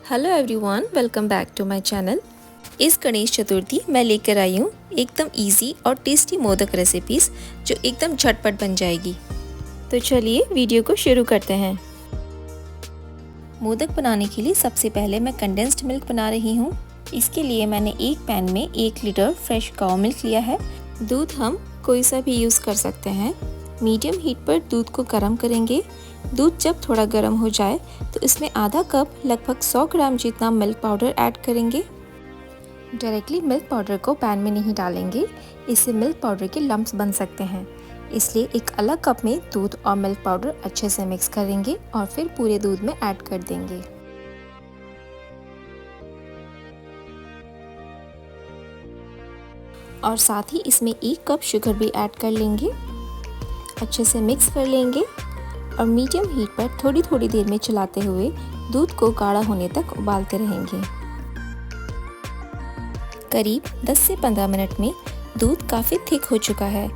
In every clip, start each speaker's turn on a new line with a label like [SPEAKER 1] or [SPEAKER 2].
[SPEAKER 1] Hello everyone, welcome back to my channel. इस गणेश चतुर्थी मैं लेकर आई हूँ एकदम इजी और टेस्टी मोदक रेसिपीज़ जो एकदम झटपट बन जाएगी। तो चलिए वीडियो को शुरू करते हैं। मोदक बनाने के लिए सबसे पहले मैं कंडेंस्ड मिल्क बना रही हूँ। इसके लिए मैंने एक पैन में 1 लीटर फ्रेश काऊ मिल्क लिया है। दूध हम कोई सा भी यूज़ कर सकते हैं। मीडियम हीट पर दूध को गर्म करेंगे। दूध जब थोड़ा गर्म हो जाए तो इसमें आधा कप लगभग 100 ग्राम जितना मिल्क पाउडर ऐड करेंगे। डायरेक्टली मिल्क पाउडर को पैन में नहीं डालेंगे, इससे मिल्क पाउडर के लम्प्स बन सकते हैं। इसलिए एक अलग कप में दूध और मिल्क पाउडर अच्छे से मिक्स करेंगे और फिर पूरे दूध में ऐड कर देंगे। और साथ ही इसमें 1 कप शुगर भी ऐड कर लेंगे। अच्छे से मिक्स कर लेंगे और मीडियम हीट पर थोड़ी थोड़ी देर में चलाते हुए दूध को गाढ़ा होने तक उबालते रहेंगे। करीब 10 से 15 मिनट में दूध काफ़ी थिक हो चुका है।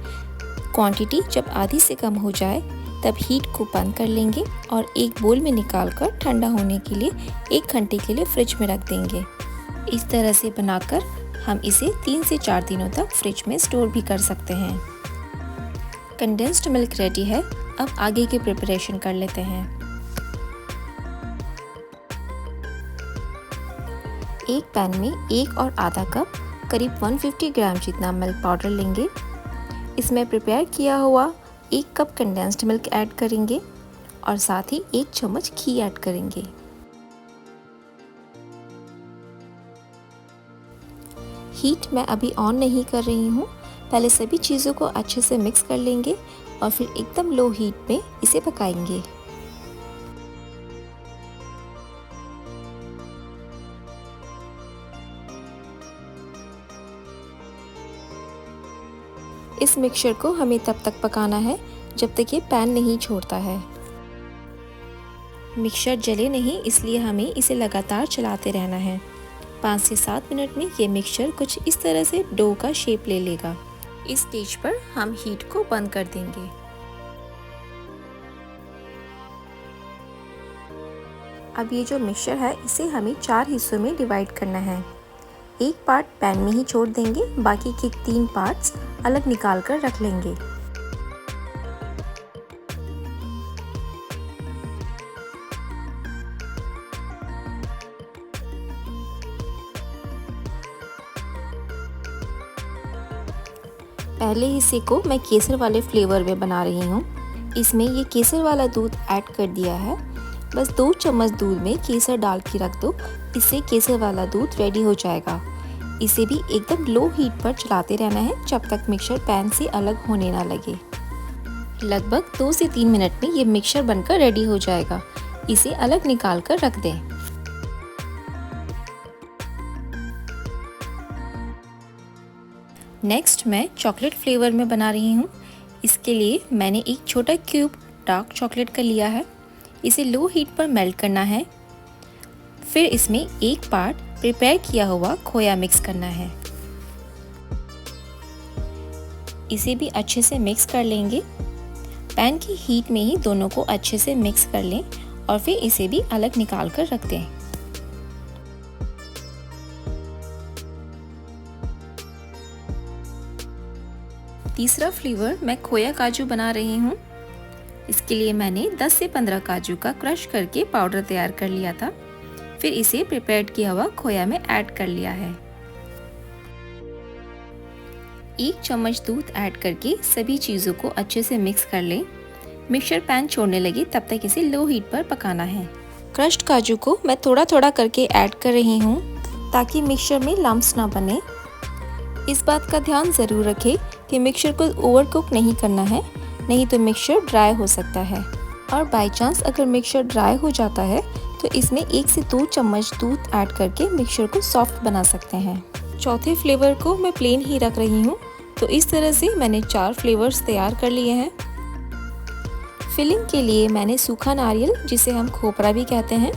[SPEAKER 1] क्वांटिटी जब आधी से कम हो जाए तब हीट को बंद कर लेंगे और एक बोल में निकालकर ठंडा होने के लिए 1 घंटे के लिए फ्रिज में रख देंगे। इस तरह से बनाकर हम इसे 3 से 4 दिनों तक फ्रिज में स्टोर भी कर सकते हैं। कंडेंस्ड मिल्क रेडी है। अब आगे की प्रिपरेशन कर लेते हैं। एक पैन में 1 और आधा कप करीब 150 ग्राम जितना मिल्क पाउडर लेंगे। इसमें प्रिपेयर किया हुआ 1 कप कंडेंस्ड मिल्क ऐड करेंगे और साथ ही 1 चम्मच घी ऐड करेंगे। हीट मैं अभी ऑन नहीं कर रही हूँ। पहले सभी चीज़ों को अच्छे से मिक्स कर लेंगे और फिर एकदम लो हीट पे इसे पकाएंगे। इस मिक्सचर को हमें तब तक पकाना है जब तक ये पैन नहीं छोड़ता है। मिक्सचर जले नहीं, इसलिए हमें इसे लगातार चलाते रहना है। 5 से 7 मिनट में ये मिक्सचर कुछ इस तरह से डो का शेप ले लेगा। इस स्टेज पर हम हीट को बंद कर देंगे। अब ये जो मिक्सचर है इसे हमें 4 हिस्सों में डिवाइड करना है। एक पार्ट पैन में ही छोड़ देंगे, बाकी के 3 पार्ट्स अलग निकाल कर रख लेंगे। पहले हिस्से को मैं केसर वाले फ्लेवर में बना रही हूँ। इसमें ये केसर वाला दूध ऐड कर दिया है। बस 2 चम्मच दूध में केसर डाल के रख दो, इससे केसर वाला दूध रेडी हो जाएगा। इसे भी एकदम लो हीट पर चलाते रहना है जब तक मिक्सचर पैन से अलग होने ना लगे। लगभग 2 से 3 मिनट में ये मिक्सचर बनकर रेडी हो जाएगा। इसे अलग निकाल कर रख दें। नेक्स्ट मैं चॉकलेट फ्लेवर में बना रही हूँ। इसके लिए मैंने एक छोटा क्यूब डार्क चॉकलेट का लिया है। इसे लो हीट पर मेल्ट करना है। फिर इसमें 1 पार्ट प्रिपेयर किया हुआ खोया मिक्स करना है। इसे भी अच्छे से मिक्स कर लेंगे। पैन की हीट में ही दोनों को अच्छे से मिक्स कर लें और फिर इसे भी अलग निकाल कर रख दें। तीसरा फ्लेवर मैं खोया काजू बना रही हूँ। इसके लिए मैंने 10 से 15 काजू का क्रश करके पाउडर तैयार कर लिया था। फिर इसे प्रिपेयर्ड किया हुआ खोया में ऐड कर लिया है। 1 चम्मच दूध ऐड करके सभी चीज़ों को अच्छे से मिक्स कर लें। मिक्सचर पैन छोड़ने लगे तब तक इसे लो हीट पर पकाना है। क्रश्ड काजू को मैं थोड़ा थोड़ा करके ऐड कर रही हूँ ताकि मिक्सचर में लम्प्स ना बने। इस बात का ध्यान ज़रूर रखें कि मिक्सचर को ओवरकुक नहीं करना है, नहीं तो मिक्सचर ड्राई हो सकता है। और बाय चांस अगर मिक्सचर ड्राई हो जाता है तो इसमें 1 से 2 चम्मच दूध ऐड करके मिक्सचर को सॉफ्ट बना सकते हैं। चौथे फ्लेवर को मैं प्लेन ही रख रही हूँ। तो इस तरह से मैंने 4 फ्लेवर्स तैयार कर लिए हैं। फिलिंग के लिए मैंने सूखा नारियल, जिसे हम खोपरा भी कहते हैं,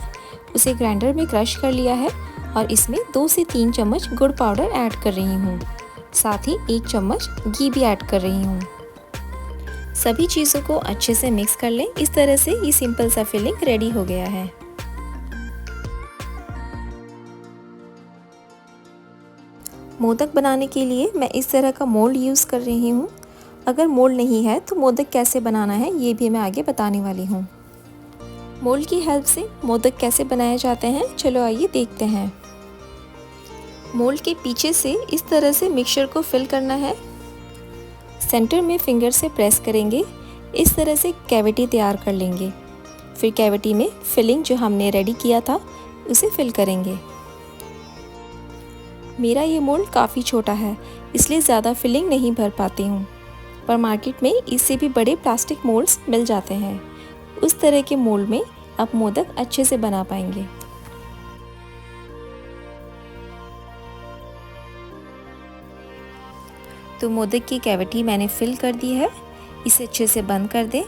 [SPEAKER 1] उसे ग्राइंडर में क्रश कर लिया है और इसमें 2 से 3 चम्मच गुड़ पाउडर ऐड कर रही हूँ। साथ ही 1 चम्मच घी भी ऐड कर रही हूँ। सभी चीज़ों को अच्छे से मिक्स कर लें। इस तरह से ये सिंपल सा फिलिंग रेडी हो गया है। मोदक बनाने के लिए मैं इस तरह का मोल्ड यूज़ कर रही हूँ। अगर मोल्ड नहीं है तो मोदक कैसे बनाना है ये भी मैं आगे बताने वाली हूँ। मोल्ड की हेल्प से मोदक कैसे बनाए जाते हैं, चलो आइए देखते हैं। मोल्ड के पीछे से इस तरह से मिक्सचर को फिल करना है। सेंटर में फिंगर से प्रेस करेंगे, इस तरह से कैविटी तैयार कर लेंगे। फिर कैविटी में फिलिंग जो हमने रेडी किया था उसे फिल करेंगे। मेरा ये मोल्ड काफ़ी छोटा है इसलिए ज़्यादा फिलिंग नहीं भर पाती हूँ, पर मार्केट में इससे भी बड़े प्लास्टिक मोल्ड्स मिल जाते हैं। उस तरह के मोल्ड में आप मोदक अच्छे से बना पाएंगे। तो मोदक की कैविटी मैंने फिल कर दी है, इसे अच्छे से बंद कर दें।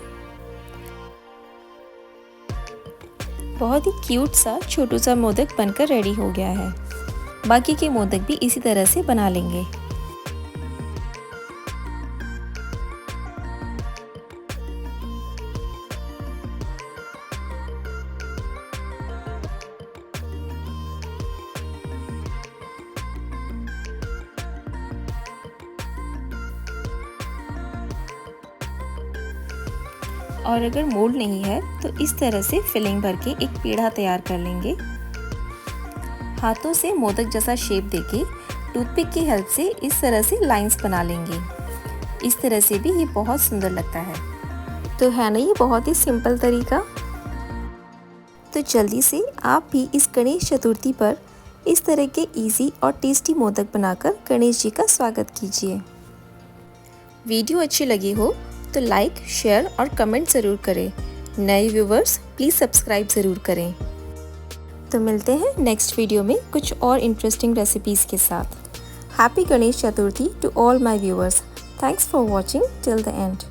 [SPEAKER 1] बहुत ही क्यूट सा छोटू सा मोदक बनकर रेडी हो गया है। बाकी के मोदक भी इसी तरह से बना लेंगे। और अगर मोल्ड नहीं है तो इस तरह से फिलिंग भर के एक पेड़ा तैयार कर लेंगे। हाथों से मोदक जैसा शेप देके टूथपिक की हेल्प से इस तरह से लाइंस बना लेंगे। इस तरह से भी ये बहुत सुंदर लगता है। तो है ना ये बहुत ही सिंपल तरीका। तो जल्दी से आप भी इस गणेश चतुर्थी पर इस तरह के इजी और टेस्टी मोदक बनाकर गणेश जी का स्वागत कीजिए। वीडियो अच्छी लगी हो तो लाइक, शेयर और कमेंट ज़रूर करें। नए व्यूवर्स प्लीज़ सब्सक्राइब ज़रूर करें। तो मिलते हैं नेक्स्ट वीडियो में कुछ और इंटरेस्टिंग रेसिपीज़ के साथ। Happy Ganesh Chaturthi to all my viewers. Thanks for watching till the and.